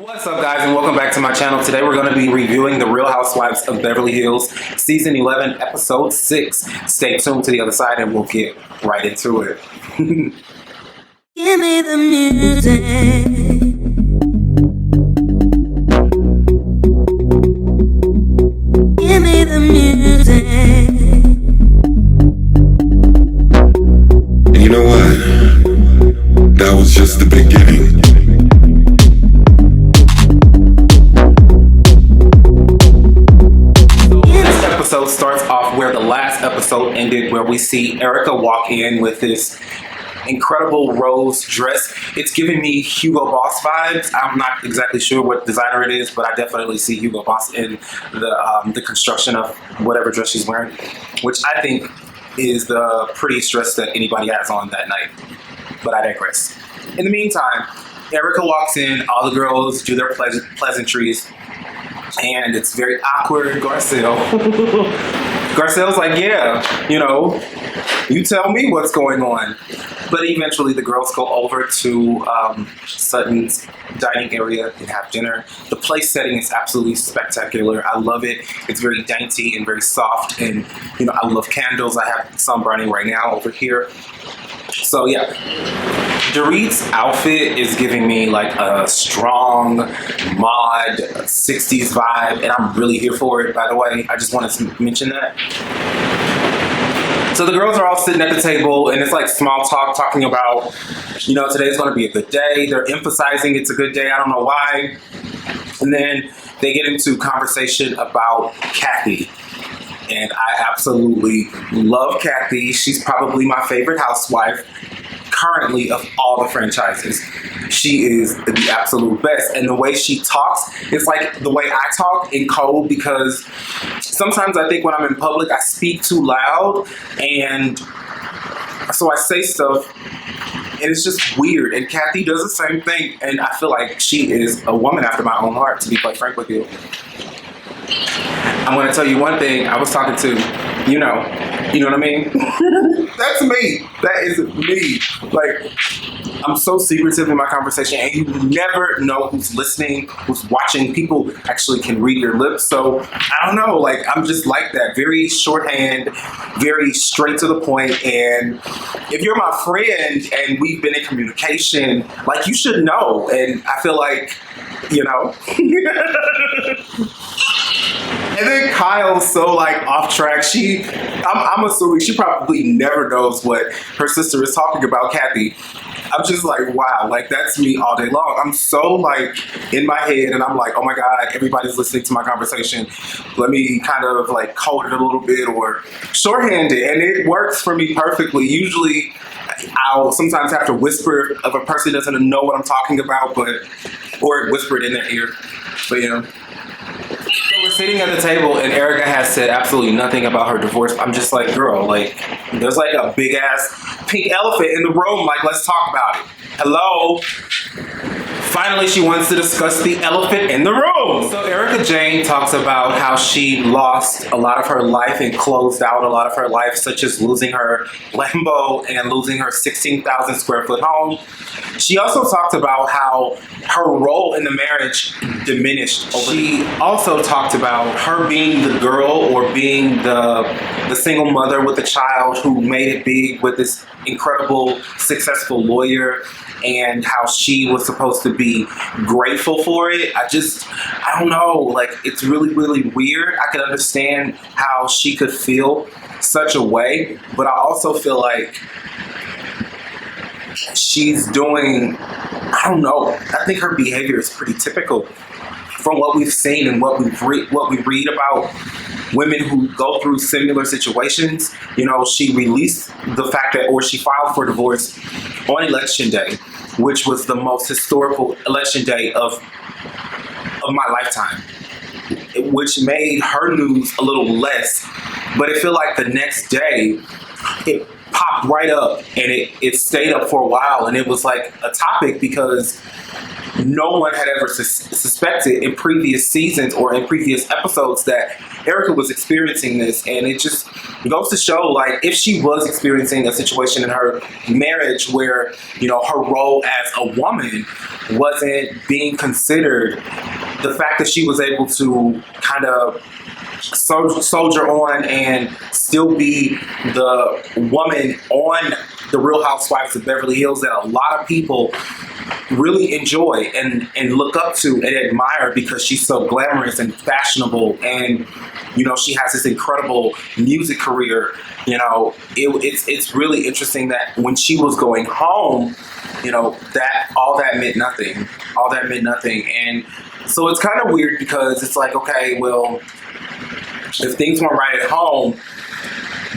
What's up, guys, and welcome back to my channel. Today we're going to be reviewing The Real Housewives of Beverly Hills Season 11 Episode 6. Stay tuned to the other side and we'll get right into it. Give me the music. Give me the music. And you know what? That was just the beginning. This episode starts off where the last episode ended, where we see Erika walk in with this incredible rose dress. It's giving me Hugo Boss vibes. I'm not exactly sure what designer it is, but I definitely see Hugo Boss in the construction of whatever dress she's wearing, which I think is the prettiest dress that anybody has on that night. But I digress. In the meantime, Erika walks in, all the girls do their pleasantries, and it's very awkward. Garcelle. Garcelle's like, yeah, you know, you tell me what's going on. But eventually the girls go over to Sutton's dining area and have dinner. The place setting is absolutely spectacular. I love it. It's very dainty and very soft. And, you know, I love candles. I have some burning right now over here. So, yeah. Dorit's outfit is giving me like a strong mod 60s vibe. And I'm really here for it, by the way. I just wanted to mention that. So the girls are all sitting at the table and it's like small talk, talking about, you know, today's going to be a good day. They're emphasizing it's a good day. I don't know why. And then they get into conversation about Kathy. And I absolutely love Kathy. She's probably my favorite housewife currently of all the franchises. She is the absolute best. And the way she talks, it's like the way I talk in code, because sometimes I think when I'm in public, I speak too loud. And so I say stuff and it's just weird. And Kathy does the same thing. And I feel like she is a woman after my own heart, to be quite frank with you. I'm going to tell you one thing. I was talking to, you know what I mean? That's me. That is me. Like, I'm so secretive in my conversation, and you never know who's listening, who's watching. People actually can read your lips. So I don't know. Like, I'm just like that. Very shorthand, very straight to the point. And if you're my friend and we've been in communication, like, you should know. And I feel like, you know. And then Kyle's so like off track. I'm assuming she probably never knows what her sister is talking about, Kathy. I'm just like, wow, like that's me all day long. I'm so like in my head and I'm like, oh my God, everybody's listening to my conversation. Let me kind of like code it a little bit or shorthand it. And it works for me perfectly. Usually I'll sometimes have to whisper if a person doesn't know what I'm talking about, or whisper it in their ear. But yeah. So we're sitting at the table and Erika has said absolutely nothing about her divorce. I'm just like, girl, like, there's like a big ass pink elephant in the room. Like, let's talk about it. Hello? Finally, she wants to discuss the elephant in the room. So Erika Jayne talks about how she lost a lot of her life and closed out a lot of her life, such as losing her Lambo and losing her 16,000 square foot home. She also talked about how her role in the marriage diminished. She also talked about her being the girl or being the single mother with a child who made it big with this incredible, successful lawyer, and how she was supposed to be grateful for it. I don't know, like, it's really, really weird. I can understand how she could feel such a way, but I also feel like she's doing, I don't know, I think her behavior is pretty typical from what we've seen and what we read about women who go through similar situations. You know, she released the fact that, or she filed for divorce on election day, which was the most historical election day of my lifetime, which made her news a little less. But it felt like the next day, it popped right up and it stayed up for a while, and it was like a topic because no one had ever suspected in previous seasons or in previous episodes that Erika was experiencing this, and it just it goes to show, like, if she was experiencing a situation in her marriage where, you know, her role as a woman wasn't being considered, the fact that she was able to kind of soldier on and still be the woman on the Real Housewives of Beverly Hills that a lot of people really enjoy and look up to and admire because she's so glamorous and fashionable, and you know, she has this incredible music career. You know, it's really interesting that when she was going home, you know, that all that meant nothing. All that meant nothing. And so it's kind of weird because it's like, okay, well, if things weren't right at home,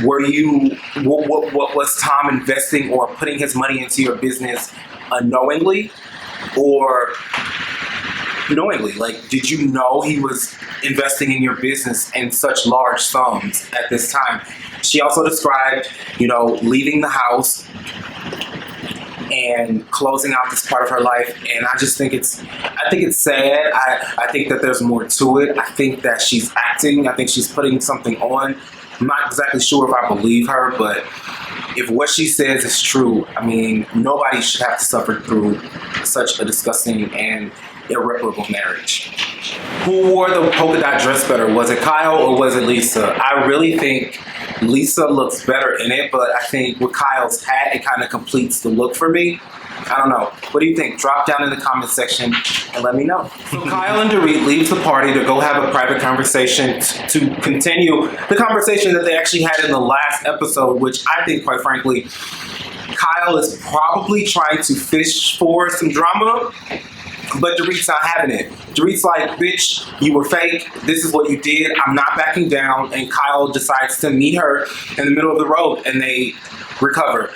were you, what was Tom investing or putting his money into your business unknowingly or knowingly? Like, did you know he was investing in your business in such large sums at this time? She also described, you know, leaving the house and closing out this part of her life, and I just think it's sad. I think that there's more to it. I think that she's acting. I think she's putting something on. I'm not exactly sure if I believe her, but if what she says is true, I mean, nobody should have to suffer through such a disgusting and irreparable marriage. Who wore the polka dot dress better? Was it Kyle or was it Lisa? I really think Lisa looks better in it, but I think with Kyle's hat, it kind of completes the look for me. I don't know. What do you think? Drop down in the comment section and let me know. So Kyle and Dorit leaves the party to go have a private conversation to continue the conversation that they actually had in the last episode, which I think, quite frankly, Kyle is probably trying to fish for some drama, but Dorit's not having it. Dorit's like, bitch, you were fake. This is what you did. I'm not backing down. And Kyle decides to meet her in the middle of the road and they recover.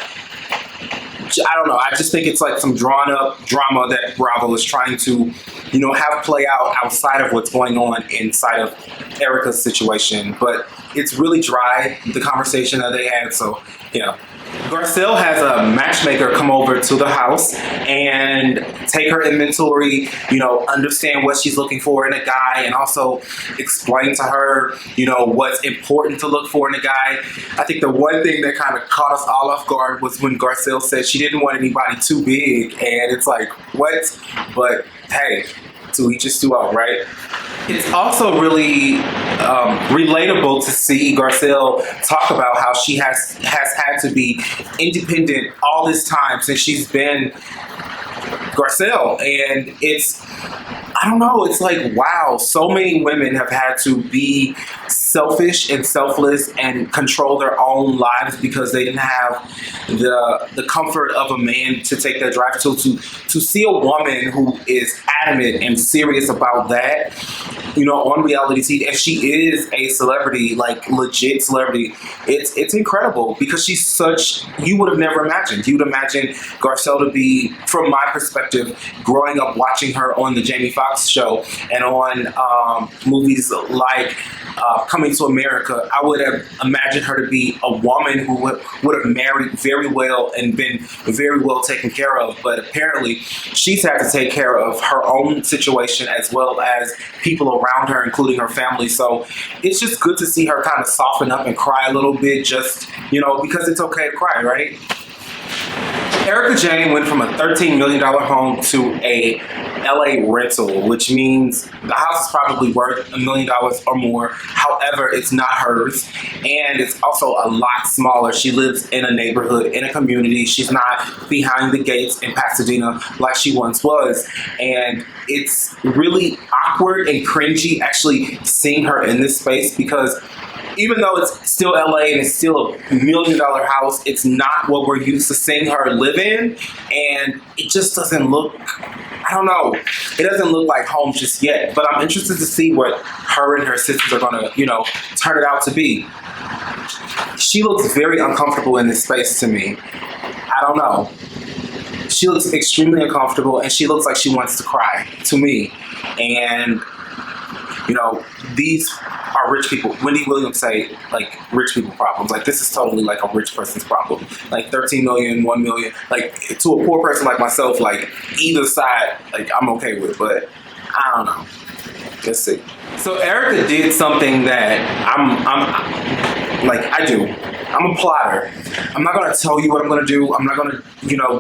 I don't know. I just think it's like some drawn up drama that Bravo is trying to, you know, have play out outside of what's going on inside of Erika's situation. But it's really dry, the conversation that they had. So, yeah. Garcelle has a matchmaker come over to the house and take her inventory, you know, understand what she's looking for in a guy, and also explain to her, you know, what's important to look for in a guy. I think the one thing that kind of caught us all off guard was when Garcelle said she didn't want anybody too big, and it's like, what? But hey, to each his own, right? It's also really relatable to see Garcelle talk about how she has had to be independent all this time since she's been Garcelle, and it's, I don't know, it's like, wow, so many women have had to be selfish and selfless and control their own lives because they didn't have the comfort of a man to take their drive to see a woman who is adamant and serious about that, you know, on reality TV, and she is a celebrity, like legit celebrity. It's incredible because she's such, you would have never imagined. You would imagine Garcelle to be, from my perspective, growing up watching her on the Jamie Foxx show and on movies like Coming to America, I would have imagined her to be a woman who would have married very well and been very well taken care of. But apparently she's had to take care of her own situation as well as people around her, including her family. So it's just good to see her kind of soften up and cry a little bit, just, you know, because it's okay to cry, right? Erika Jayne went from a $13 million home to a LA rental, which means the house is probably worth $1 million or more. However, it's not hers, and it's also a lot smaller. She lives in a neighborhood, in a community. She's not behind the gates in Pasadena like she once was, and it's really awkward and cringy actually seeing her in this space because even though it's still LA and it's still a $1 million house, it's not what we're used to seeing her live in. And it just doesn't look, I don't know, it doesn't look like home just yet. But I'm interested to see what her and her sisters are gonna, you know, turn it out to be. She looks very uncomfortable in this space to me. I don't know. She looks extremely uncomfortable and she looks like she wants to cry to me. And, you know, these are rich people. Wendy Williams say, like, rich people problems. Like, this is totally like a rich person's problem. Like 13 million, 1 million. Like, to a poor person like myself, like, either side, like, I'm okay with. But I don't know. Let's see. So Erika did something that Like, I do. I'm a plotter. I'm not gonna tell you what I'm gonna do. I'm not gonna,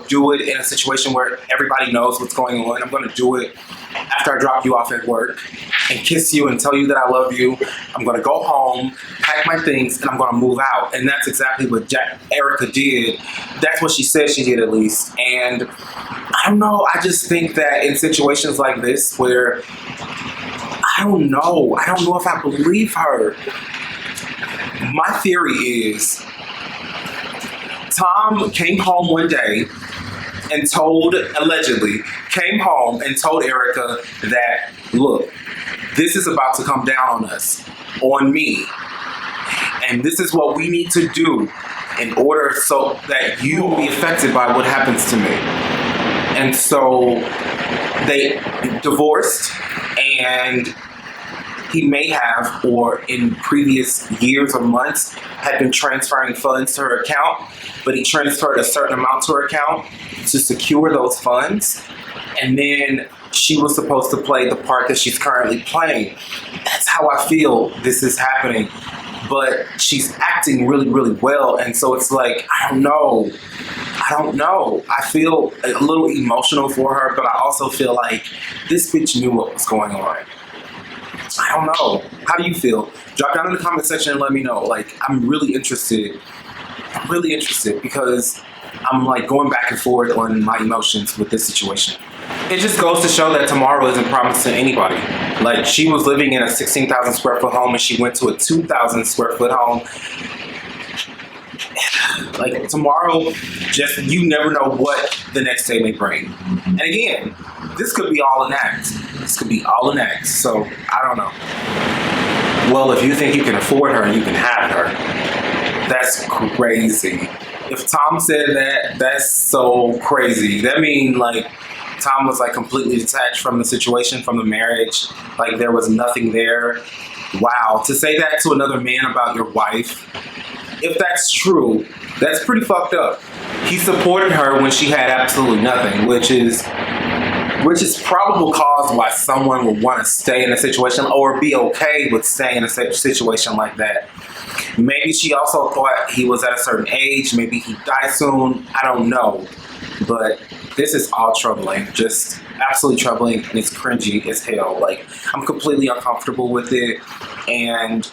do it in a situation where everybody knows what's going on. I'm gonna do it after I drop you off at work and kiss you and tell you that I love you. I'm gonna go home, pack my things, and I'm gonna move out. And that's exactly what Erika did. That's what she said she did, at least. And I don't know. I just think that in situations like this where I don't know if I believe her. My theory is Tom came home one day and allegedly came home and told Erika that, look, this is about to come down on us, on me. And this is what we need to do in order so that you will be affected by what happens to me. And so they divorced, and he may have, or in previous years or months, had been transferring funds to her account, but he transferred a certain amount to her account to secure those funds. And then she was supposed to play the part that she's currently playing. That's how I feel this is happening. But she's acting really, really well. And so it's like, I don't know. I feel a little emotional for her, but I also feel like this bitch knew what was going on. I don't know. How do you feel? Drop down in the comment section and let me know. Like, I'm really interested because I'm like going back and forth on my emotions with this situation. It just goes to show that tomorrow isn't promised to anybody. Like, she was living in a 16,000 square foot home and she went to a 2,000 square foot home. Like, tomorrow, just, you never know what the next day may bring. And again, this could be all an act. So, I don't know. Well, if you think you can afford her, you can have her. That's crazy. If Tom said that, that's so crazy. That means, like, Tom was, like, completely detached from the situation, from the marriage. Like, there was nothing there. Wow. To say that to another man about your wife, if that's true, that's pretty fucked up. He supported her when she had absolutely nothing, which is probable cause why someone would want to stay in a situation or be okay with staying in a situation like that. Maybe she also thought he was at a certain age. Maybe he'd die soon. I don't know. But this is all troubling. Just absolutely troubling, and it's cringy as hell. Like, I'm completely uncomfortable with it. And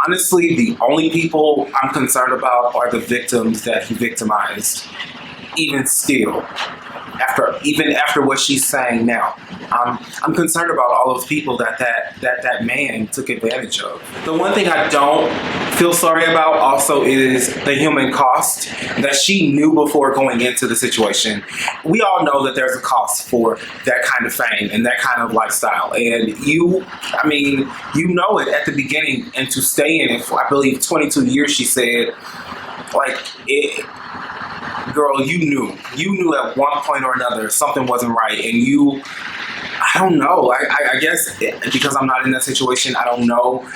honestly, the only people I'm concerned about are the victims that he victimized. Even still, after what she's saying now, I'm concerned about all those people that man took advantage of. The one thing I don't feel sorry about also is the human cost that she knew before going into the situation. We all know that there's a cost for that kind of fame and that kind of lifestyle, and you know it at the beginning, and to stay in it for, I believe, 22 years, she said, like, it. Girl, you knew at one point or another something wasn't right, and I don't know. I guess because I'm not in that situation, I don't know.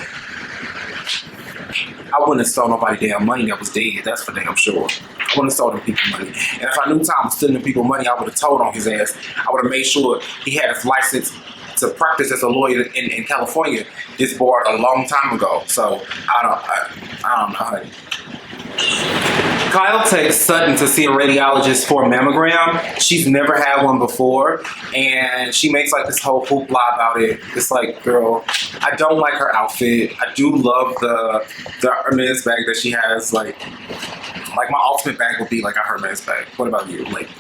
I wouldn't have stole nobody damn money that was dead. That's for damn sure. I wouldn't have stole them people money. And if I knew Tom was stealing people money, I would have told on his ass. I would have made sure he had his license to practice as a lawyer in California this board a long time ago. So I don't know, honey. Kyle takes Sutton to see a radiologist for a mammogram. She's never had one before, and she makes like this whole hoopla about it. It's like, girl, I don't like her outfit. I do love the Hermes bag that she has. Like my ultimate bag would be like a Hermes bag. What about you? Like,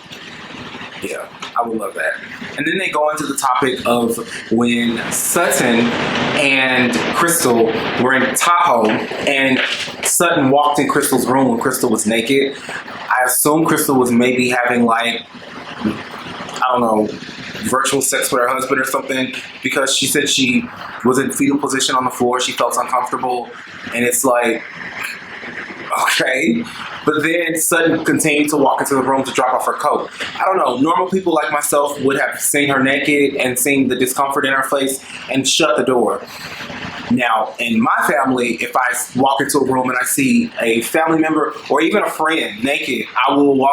yeah, I would love that. And then they go into the topic of when Sutton and Crystal were in Tahoe, and Sutton walked in Crystal's room when Crystal was naked. I assume Crystal was maybe having, like, I don't know, virtual sex with her husband or something, because she said she was in fetal position on the floor. She felt uncomfortable, and it's like, okay. But then Sutton continued to walk into the room to drop off her coat. I don't know. Normal people like myself would have seen her naked and seen the discomfort in her face and shut the door. Now, in my family, if I walk into a room and I see a family member or even a friend naked, I will walk